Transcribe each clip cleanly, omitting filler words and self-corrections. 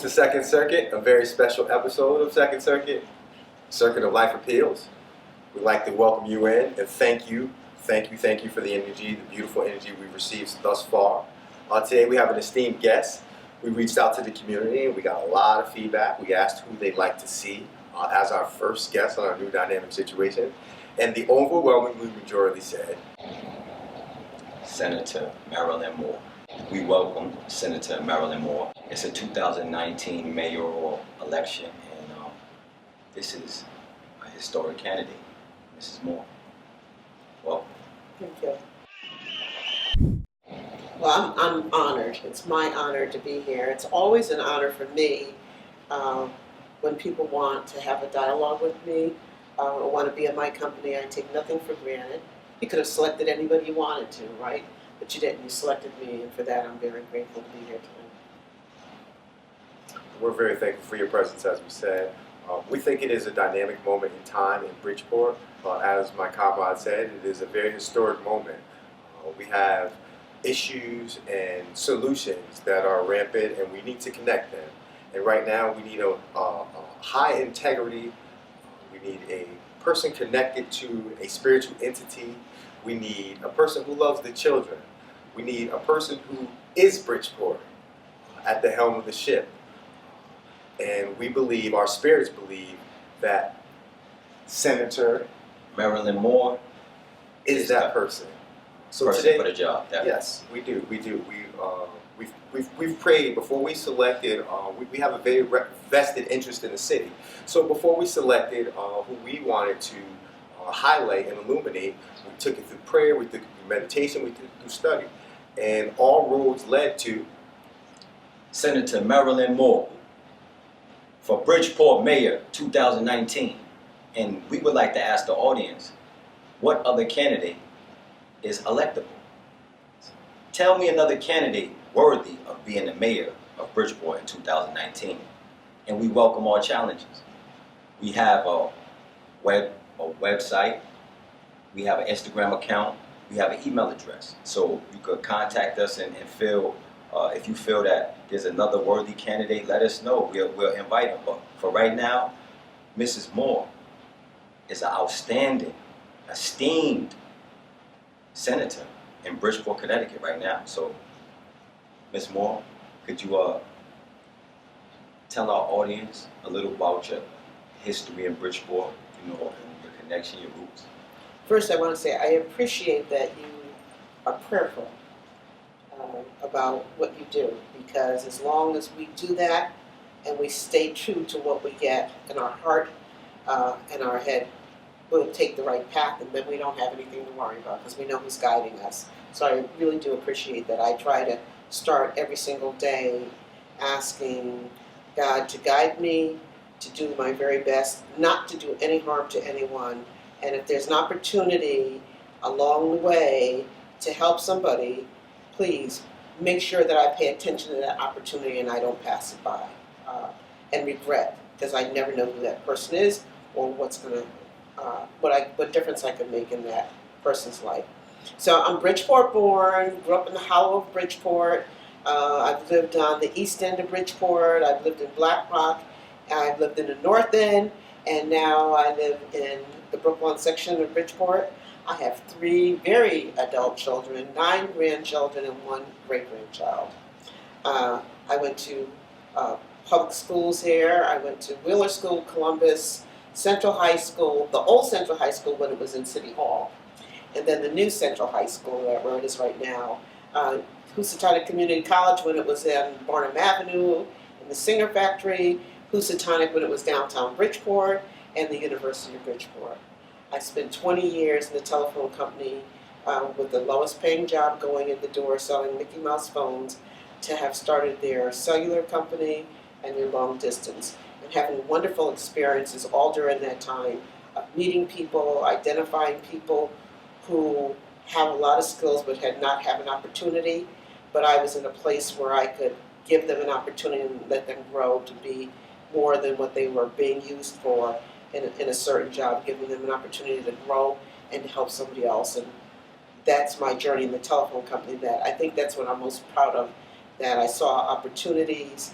to Second Circuit, a very special episode of Second Circuit, Circuit of Life Appeals. We'd like to welcome you in and thank you for the energy, the beautiful energy we've received thus far. Today we have an esteemed guest. We reached out to the community and we got a lot of feedback. We asked who they'd like to see as our first guest on our new dynamic situation. And the overwhelming majority said, Senator Marilyn Moore. We welcome Senator Marilyn Moore. It's a 2019 mayoral election, and this is a historic candidate, Mrs. Moore. Welcome. Thank you. Well, I'm honored. It's my honor to be here. It's always an honor for me when people want to have a dialogue with me or want to be in my company. I take nothing for granted. You could have selected anybody you wanted to, right? But you didn't. You selected me, and for that I'm very grateful to be here tonight. we're very thankful for your presence, as we said. We think it is a dynamic moment in time in Bridgeport. As my comrade said, it is a very historic moment. We have issues and solutions that are rampant, and we need to connect them. And right now, we need a high integrity. We need a person connected to a spiritual entity. We need a person who loves the children. We need a person who is Bridgeport at the helm of the ship. And we believe, our spirits believe, that Senator Marilyn Moore is that person. So person today, for the job. Definitely. yes, we do. We've prayed before we selected. We have a very vested interest in the city. So before we selected who we wanted to highlight and illuminate, we took it through prayer, we took it through meditation, we took it through study, and all roads led to Senator Marilyn Moore for Bridgeport Mayor 2019. And we would like to ask the audience, what other candidate is electable? Tell me another candidate worthy of being the mayor of Bridgeport in 2019. And we welcome all challenges. We have a website, we have an Instagram account, we have an email address. So you could contact us and feel, if you feel that there's another worthy candidate, let us know. We'll invite them. But for right now, Mrs. Moore is an outstanding, esteemed senator in Bridgeport, Connecticut right now. So, Ms. Moore, could you tell our audience a little about your history in Bridgeport, and your connection, your roots? First, I want to say I appreciate that you are prayerful about what you do, because as long as we do that and we stay true to what we get in our heart and our head, we'll take the right path, and then we don't have anything to worry about because we know who's guiding us. So I really do appreciate that. I try to start every single day asking God to guide me, to do my very best, not to do any harm to anyone. And if there's an opportunity along the way to help somebody, please make sure that I pay attention to that opportunity and I don't pass it by and regret, because I never know who that person is or what's going to what difference I can make in that person's life. So I'm Bridgeport born, grew up in the hollow of Bridgeport. I've lived on the east end of Bridgeport. I've lived in Black Rock. I've lived in the north end, and now I live in the Brooklyn section of Bridgeport. I have 3 very adult children, 9 grandchildren, and 1 great-grandchild. I went to public schools here. I went to Wheeler School, Columbus, Central High School, the old Central High School when it was in City Hall, and then the new Central High School where it is right now. Housatonic Community College when it was in Barnum Avenue, in the Singer Factory, Housatonic when it was downtown Bridgeport, and the University of Bridgeport. I spent 20 years in the telephone company with the lowest paying job going in the door selling Mickey Mouse phones, to have started their cellular company and their long distance, and having wonderful experiences all during that time of meeting people, identifying people who have a lot of skills but had not had an opportunity. But I was in a place where I could give them an opportunity and let them grow to be more than what they were being used for in a certain job, giving them an opportunity to grow and to help somebody else. And that's my journey in the telephone company. That I think that's what I'm most proud of, that I saw opportunities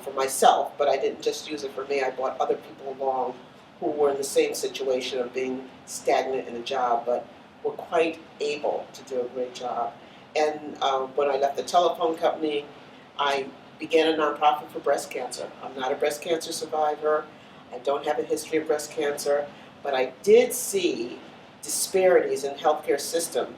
for myself, but I didn't just use it for me. I brought other people along who were in the same situation of being stagnant in a job, but were quite able to do a great job. And when I left the telephone company, I began a nonprofit for breast cancer. I'm not a breast cancer survivor. I don't have a history of breast cancer, but I did see disparities in the healthcare system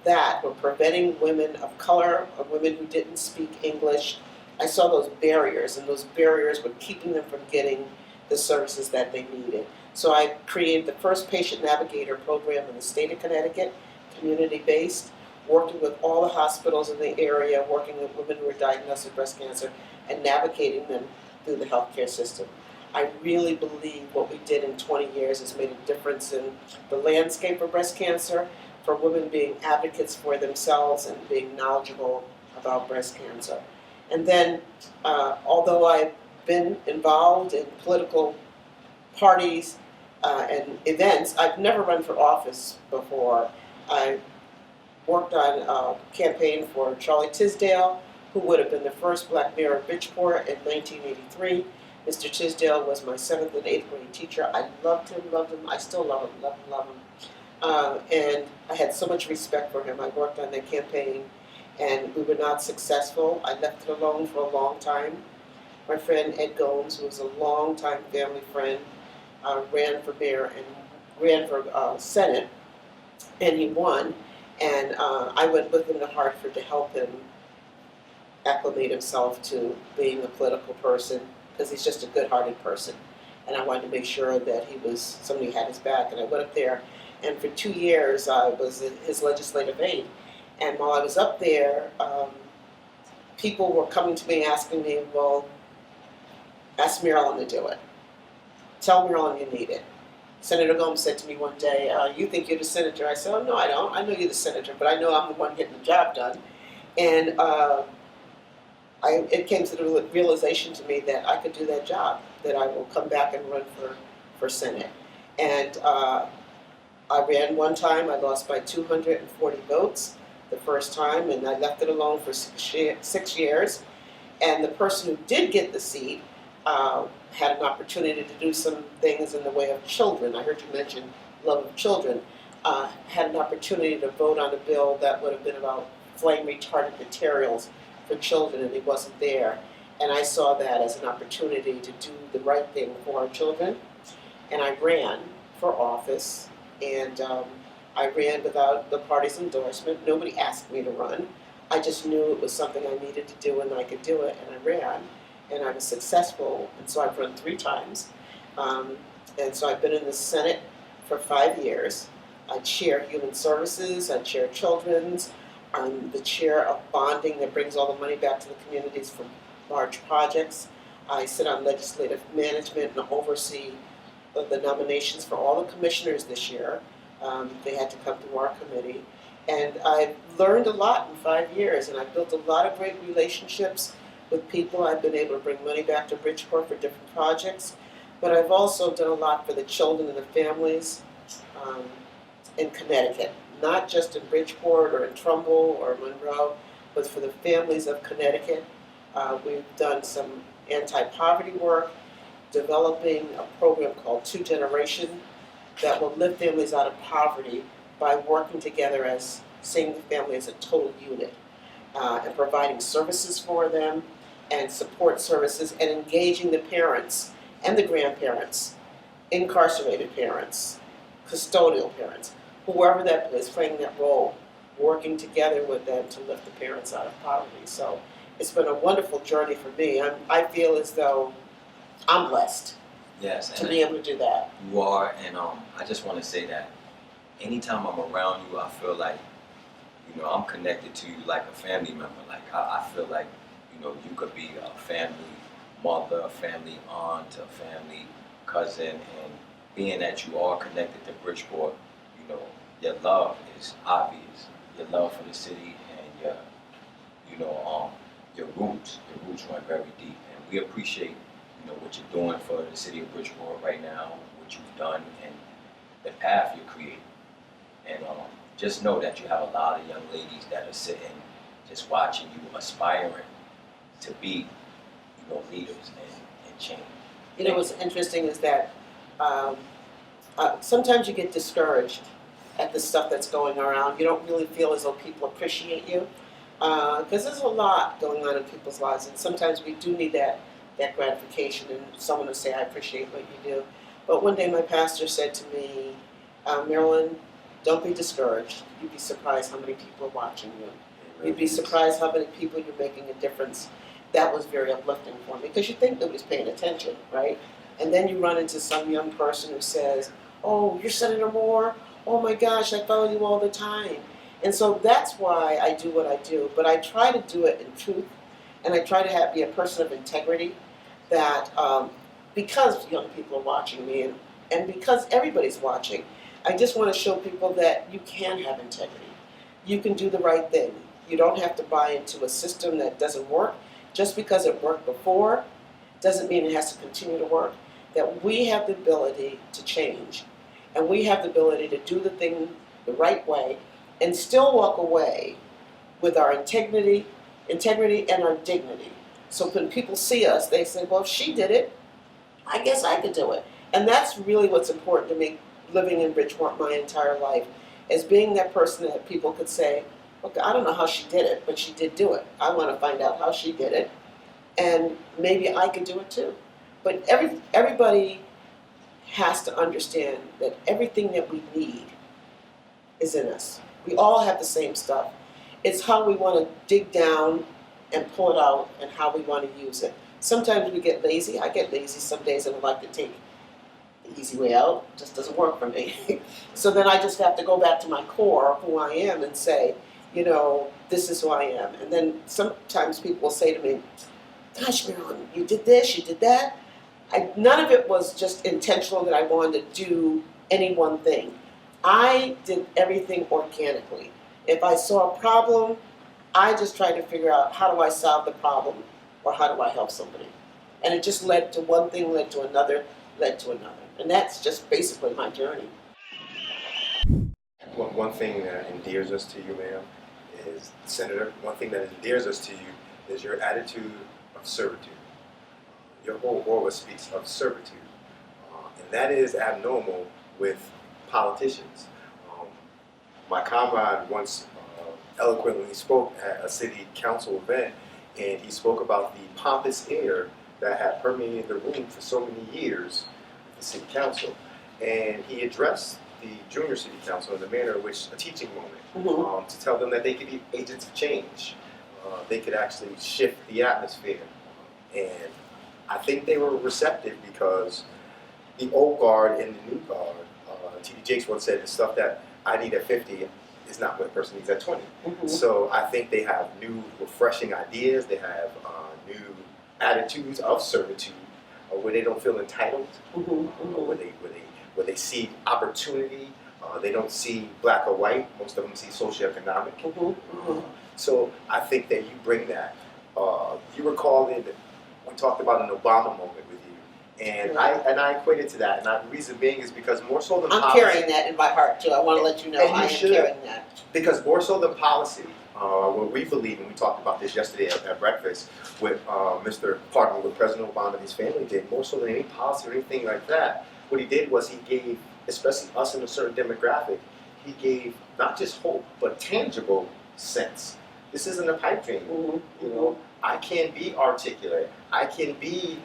that were preventing women of color, or women who didn't speak English. I saw those barriers, and those barriers were keeping them from getting the services that they needed. So I created the first patient navigator program in the state of Connecticut, community-based, working with all the hospitals in the area, working with women who were diagnosed with breast cancer, and navigating them through the healthcare system. I really believe what we did in 20 years has made a difference in the landscape of breast cancer, for women being advocates for themselves and being knowledgeable about breast cancer. And then, although I've been involved in political parties and events, I've never run for office before. I worked on a campaign for Charlie Tisdale, who would have been the first black mayor of Bridgeport in 1983. Mr. Tisdale was my 7th and 8th grade teacher. I loved him, I still love him. And I had so much respect for him. I worked on that campaign, and we were not successful. I left it alone for a long time. My friend Ed Gomes, who was a long-time family friend, ran for mayor and ran for Senate, and he won. And I went with him to Hartford to help him acclimate himself to being a political person, because he's just a good-hearted person. And I wanted to make sure that somebody had his back. And I went up there, and for 2 years I was his legislative aide. And while I was up there, people were coming to me asking me, well, ask Marilyn to do it. Tell Marilyn you need it. Senator Gomes said to me one day, you think you're the senator? I said, oh, no, I don't. I know you're the senator, but I know I'm the one getting the job done. And it came to the realization to me that I could do that job, that I will come back and run for Senate. And I ran one time. I lost by 240 votes the first time, and I left it alone for 6 years. And the person who did get the seat had an opportunity to do some things in the way of children. I heard you mention love of children. Had an opportunity to vote on a bill that would have been about flame retardant materials for children, and he wasn't there. And I saw that as an opportunity to do the right thing for our children. And I ran for office, and I ran without the party's endorsement. Nobody asked me to run. I just knew it was something I needed to do and I could do it, and I ran. And I was successful, and so I've run 3 times. And so I've been in the Senate for 5 years. I chair Human Services, I chair Children's, I'm the chair of bonding that brings all the money back to the communities from large projects. I sit on legislative management and oversee the nominations for all the commissioners this year. They had to come to our committee. And I've learned a lot in 5 years, and I've built a lot of great relationships with people. I've been able to bring money back to Bridgeport for different projects. But I've also done a lot for the children and the families in Connecticut. Not just in Bridgeport or in Trumbull or Monroe, but for the families of Connecticut. We've done some anti-poverty work, developing a program called 2 Generation that will lift families out of poverty by working together as seeing the family as a total unit, and providing services for them and support services and engaging the parents and the grandparents, incarcerated parents, custodial parents, whoever that is playing that role, working together with them to lift the parents out of poverty. So it's been a wonderful journey for me. I feel as though I'm blessed to be able to do that. You are, and I just want to say that anytime I'm around you, I feel like, I'm connected to you like a family member. Like I feel like, you could be a family mother, a family aunt, a family cousin, and being that you are connected to Bridgeport, your love is obvious. Your love for the city and your roots run very deep, and we appreciate what you're doing for the city of Bridgeport right now, what you've done, and the path you're creating. And just know that you have a lot of young ladies that are sitting, just watching you, aspiring to be, leaders and change. You know what's interesting is that sometimes you get discouraged at the stuff that's going around. You don't really feel as though people appreciate you because there's a lot going on in people's lives, and sometimes we do need that gratification and someone to say, I appreciate what you do. But one day my pastor said to me, Marilyn, don't be discouraged. You'd be surprised how many people are watching you. You'd be surprised how many people you're making a difference. That was very uplifting for me because you think nobody's paying attention, right? And then you run into some young person who says, oh, you're Senator Moore? Oh my gosh, I follow you all the time. And so that's why I do what I do. But I try to do it in truth, and I try to be a person of integrity that because young people are watching me and because everybody's watching, I just want to show people that you can have integrity. You can do the right thing. You don't have to buy into a system that doesn't work. Just because it worked before doesn't mean it has to continue to work. That we have the ability to change, and we have the ability to do the thing the right way and still walk away with our integrity and our dignity. So when people see us, they say, well, if she did it, I guess I could do it. And that's really what's important to me, living in Bridgeport my entire life, is being that person that people could say, look, I don't know how she did it, but she did do it. I want to find out how she did it, and maybe I could do it too. But everybody has to understand that everything that we need is in us. We all have the same stuff. It's how we want to dig down and pull it out and how we want to use it. Sometimes we get lazy. I get lazy some days and I like to take the easy way out. It just doesn't work for me. So then I just have to go back to my core of who I am and say, you know, this is who I am. And then sometimes people will say to me, gosh, Marilyn, you did this, you did that. None of it was just intentional that I wanted to do any one thing. I did everything organically. If I saw a problem, I just tried to figure out how do I solve the problem or how do I help somebody. And it just led to one thing, led to another, led to another. And that's just basically my journey. One thing that endears us to you, ma'am, is, Senator, one thing that endears us to you is your attitude of servitude. Your whole aura speaks of servitude. And that is abnormal with politicians. My comrade once eloquently spoke at a city council event, and he spoke about the pompous air that had permeated the room for so many years at the city council. And he addressed the junior city council in the manner in which a teaching moment, to tell them that they could be agents of change. They could actually shift the atmosphere. And I think they were receptive because the old guard and the new guard, T.D. Jakes once said, the stuff that I need at 50 is not what a person needs at 20. So I think they have new, refreshing ideas. They have new attitudes of servitude, where they don't feel entitled, where they see opportunity. They don't see black or white. Most of them see socioeconomic. So I think that you bring that. You recall that we talked about an Obama moment with you, and I equate it to that. And the reason being is because more so than policy, carrying that in my heart too. I want to let you know I am carrying that. Because more so than policy, what we believe, and we talked about this yesterday at breakfast with partnering with President Obama and his family did, more so than any policy or anything like that, what he did was he gave, especially us in a certain demographic, he gave not just hope, but tangible sense. This isn't a pipe dream. You know, I can be articulate. I can be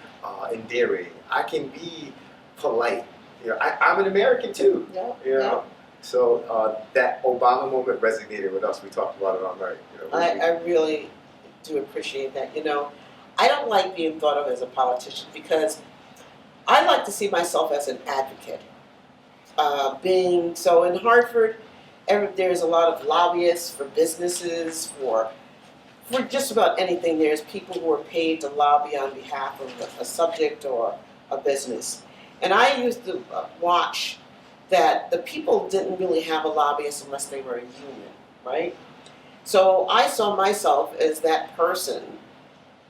endearing. I can be polite. You know, I'm an American too. You know, so that Obama moment resonated with us. We talked about it all night. You know, I really do appreciate that. You know, I don't like being thought of as a politician because I like to see myself as an advocate. So in Hartford, there's a lot of lobbyists for businesses, for just about anything. There's people who are paid to lobby on behalf of a subject or a business. And I used to watch that the people didn't really have a lobbyist unless they were a union, right? So I saw myself as that person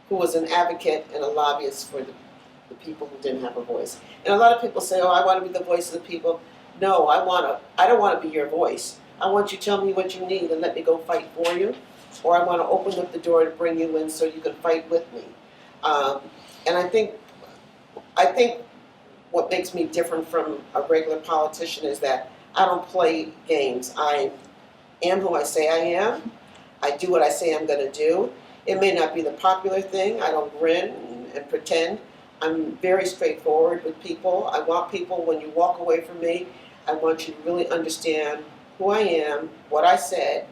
who was an advocate and a lobbyist for the people who didn't have a voice. And a lot of people say, oh, I want to be the voice of the people. No, I don't want to be your voice. I want you to tell me what you need and let me go fight for you. Or I want to open up the door to bring you in so you can fight with me. And I think what makes me different from a regular politician is that I don't play games. I am who I say I am. I do what I say I'm going to do. It may not be the popular thing. I don't grin and pretend. I'm very straightforward with people. I want people, when you walk away from me, I want you to really understand who I am, what I said.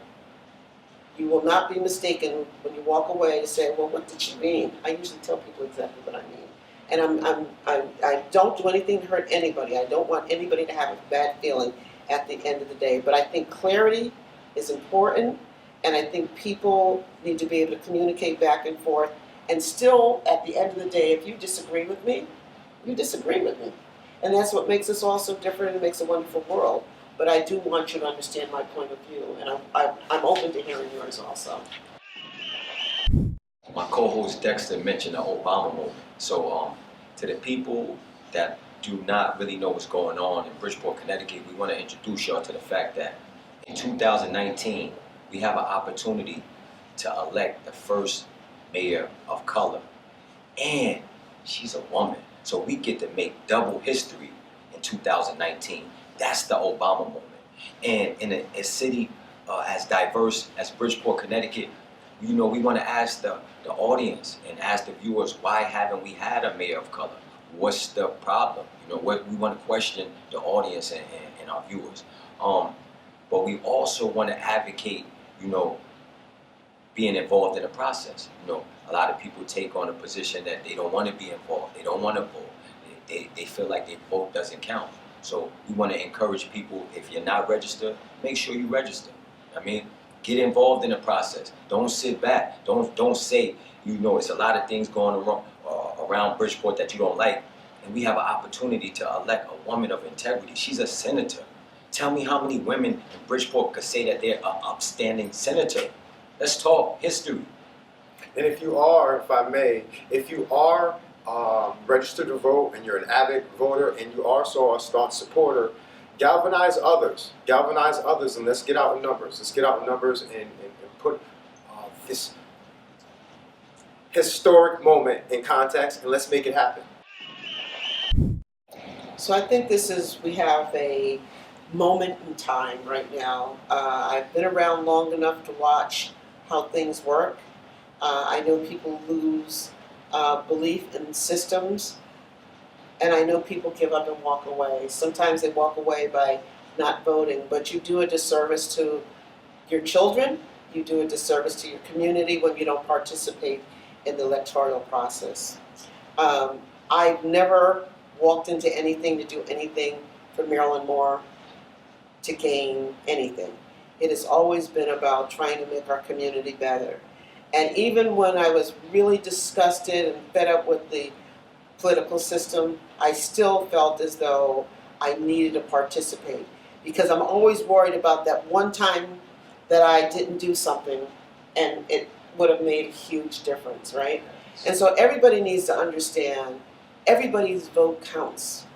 You will not be mistaken when you walk away to say, well, what did she mean? I usually tell people exactly what I mean. And I don't do anything to hurt anybody. I don't want anybody to have a bad feeling at the end of the day. But I think clarity is important, and I think people need to be able to communicate back and forth. And still, at the end of the day, if you disagree with me, you disagree with me. And that's what makes us all so different and makes a wonderful world. But I do want you to understand my point of view, and I'm open to hearing yours also. My co-host Dexter mentioned the Obama moment. So to the people that do not really know what's going on in Bridgeport, Connecticut, we want to introduce y'all to the fact that in 2019, we have an opportunity to elect the first mayor of color. And she's a woman. So we get to make double history in 2019. That's the Obama moment. And in a city as diverse as Bridgeport, Connecticut, you know, we want to ask the audience and ask the viewers, why haven't we had a mayor of color? What's the problem? You know, we want to question the audience and our viewers. But we also want to advocate, you know, being involved in the process. You know, a lot of people take on a position that they don't want to be involved. They don't want to vote. They feel like their vote doesn't count. So we want to encourage people, if you're not registered, make sure you register. I mean, get involved in the process. Don't sit back. Don't say, you know, it's a lot of things going around Bridgeport that you don't like. And we have an opportunity to elect a woman of integrity. She's a senator. Tell me how many women in Bridgeport could say that they're an upstanding senator. Let's talk history. And if you are, if I may, if you are registered to vote and you're an avid voter and you also are a staunch supporter, galvanize others, and let's get out in numbers. Let's get out in numbers and put this historic moment in context, and let's make it happen. So I think we have a moment in time right now. I've been around long enough to watch how things work. I know people lose belief in systems, and I know people give up and walk away. Sometimes they walk away by not voting, but you do a disservice to your children, you do a disservice to your community when you don't participate in the electoral process. I've never walked into anything to do anything for Marilyn Moore to gain anything. It has always been about trying to make our community better. And even when I was really disgusted and fed up with the political system, I still felt as though I needed to participate, because I'm always worried about that one time that I didn't do something and it would have made a huge difference, right? And so everybody needs to understand everybody's vote counts,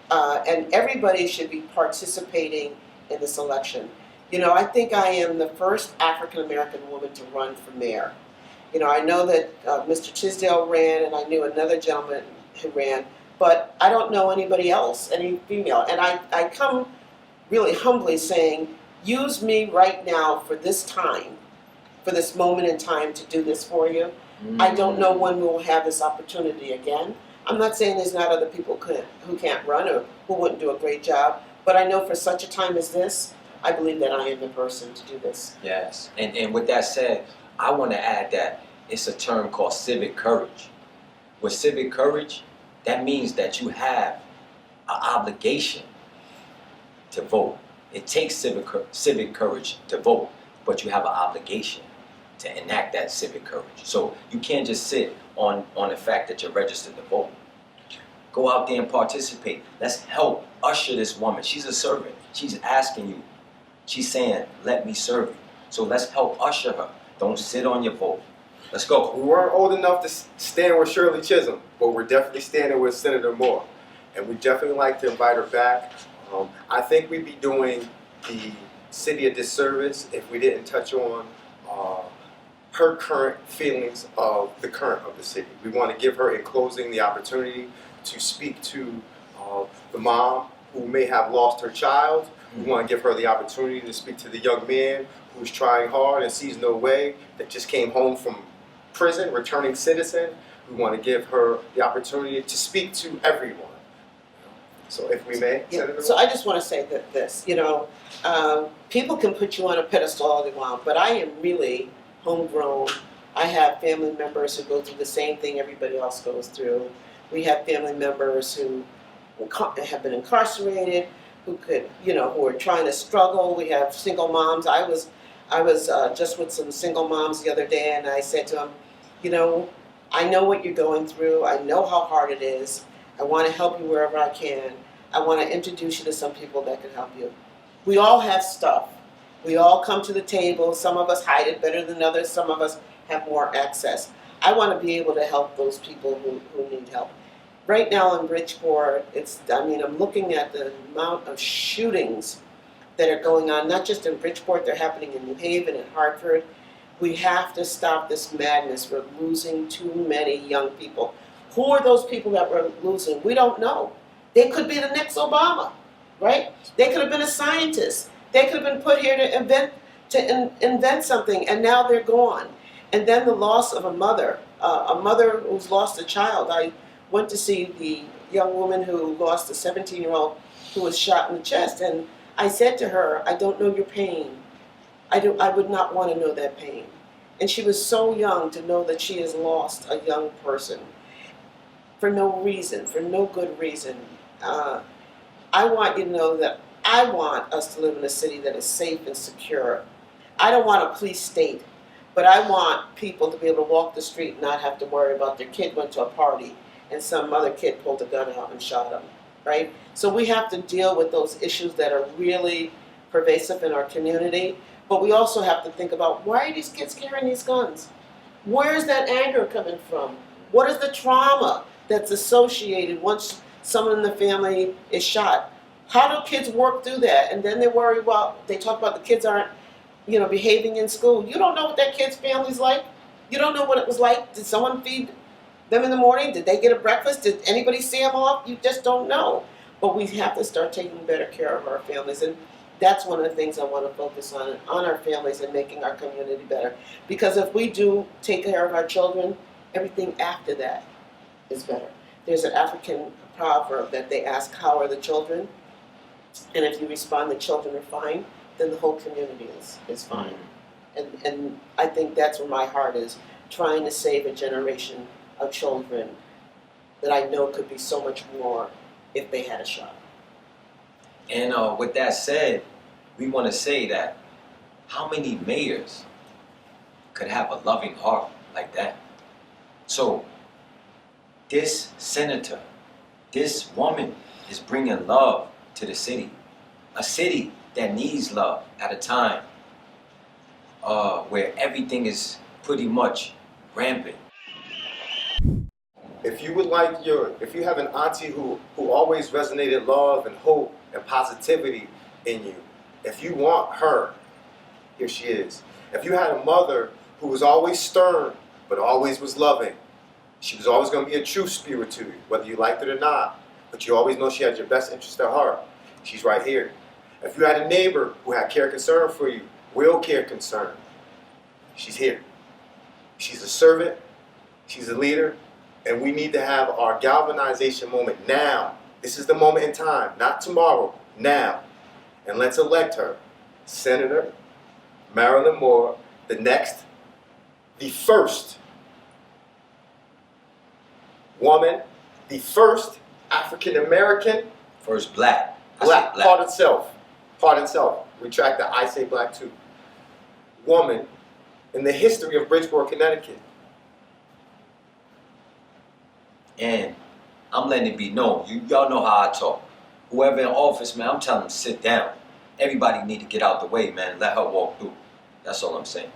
and everybody should be participating in this election. You know, I think I am the first African American woman to run for mayor. You know, I know that Mr. Tisdale ran, and I knew another gentleman who ran, but I don't know anybody else, any female. And I come really humbly saying, use me right now for this time, for this moment in time to do this for you. I don't know when we will have this opportunity again. I'm not saying there's not other people who can't run or who wouldn't do a great job, but I know for such a time as this, I believe that I am the person to do this. Yes, and with that said, I want to add that it's a term called civic courage. With civic courage, that means that you have an obligation to vote. It takes civic courage to vote, but you have an obligation to enact that civic courage. So you can't just sit on the fact that you're registered to vote. Go out there and participate. Let's help usher this woman. She's a servant. She's asking you. She's saying, let me serve you. So let's help usher her. Don't sit on your vote. Let's go. We weren't old enough to stand with Shirley Chisholm, but we're definitely standing with Senator Moore. And we definitely like to invite her back. I think we'd be doing the city a disservice if we didn't touch on her current feelings of the current of the city. We want to give her, in closing, the opportunity to speak to the mom who may have lost her child. We want to give her the opportunity to speak to the young man who's trying hard and sees no way, that just came home from prison, returning citizen. We want to give her the opportunity to speak to everyone. So if we may, Yeah. Senator. So I just want to say that this, people can put you on a pedestal all they want, but I am really homegrown. I have family members who go through the same thing everybody else goes through. We have family members who have been incarcerated, who are trying to struggle. We have single moms. I was just with some single moms the other day, and I said to them, I know what you're going through. I know how hard it is. I want to help you wherever I can. I want to introduce you to some people that can help you. We all have stuff. We all come to the table. Some of us hide it better than others. Some of us have more access. I want to be able to help those people who need help. Right now in Bridgeport, I'm looking at the amount of shootings that are going on, not just in Bridgeport, they're happening in New Haven and Hartford. We have to stop this madness. We're losing too many young people. Who are those people that we're losing? We don't know. They could be the next Obama, right? They could have been a scientist. They could have been put here to invent something, and now they're gone. And then the loss of a mother who's lost a child. I went to see the young woman who lost a 17-year-old who was shot in the chest, and I said to her, I don't know your pain. I would not want to know that pain. And she was so young to know that she has lost a young person for no reason, for no good reason. I want you to know that I want us to live in a city that is safe and secure. I don't want a police state, but I want people to be able to walk the street and not have to worry about their kid went to a party and some other kid pulled a gun out and shot him, right? So we have to deal with those issues that are really pervasive in our community, but we also have to think about, why are these kids carrying these guns? Where's that anger coming from? What is the trauma that's associated once someone in the family is shot? How do kids work through that? And then they worry about, they talk about the kids aren't, behaving in school. You don't know what that kid's family's like. You don't know what it was like. Did someone feed them in the morning? Did they get a breakfast? Did anybody see them off? You just don't know. But we have to start taking better care of our families. And that's one of the things I want to focus on our families and making our community better. Because if we do take care of our children, everything after that is better. There's an African proverb that they ask, how are the children? And if you respond, the children are fine, then the whole community is fine. And I think that's where my heart is, trying to save a generation of children that I know could be so much more if they had a shot. And with that said, we want to say that how many mayors could have a loving heart like that? So this senator, this woman is bringing love to the city. A city that needs love at a time where everything is pretty much rampant. If you have an auntie who always resonated love and hope and positivity in you, if you want her, here she is. If you had a mother who was always stern but always was loving, she was always going to be a true spirit to you, whether you liked it or not, but you always know she had your best interest at heart. She's right here. If you had a neighbor who had care, concern for you, real care, concern, she's here. She's a servant, she's a leader, and we need to have our galvanization moment now. This is the moment in time, not tomorrow, now. And let's elect her, Senator Marilyn Moore, the first woman, the first African American, First black. black, pardon self, retract that, I say black too, woman in the history of Bridgeport, Connecticut. And I'm letting it be known. Y'all know how I talk. Whoever in office, man, I'm telling them sit down. Everybody need to get out the way, man. Let her walk through. That's all I'm saying.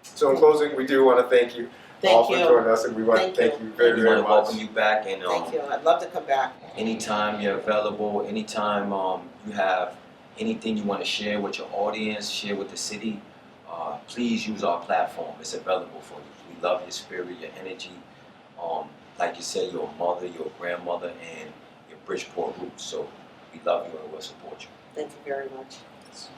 So in closing, we do want to thank you all for joining us, and we want to thank you very, We very want to much. welcome you back, and Thank you. I'd love to come back. anytime you're available, anytime you have anything you want to share with your audience, share with the city, please use our platform. It's available for you. We love your spirit, your energy. Like you said, your mother, your grandmother, and your Bridgeport roots. So we love you and we'll support you. Thank you very much. Yes.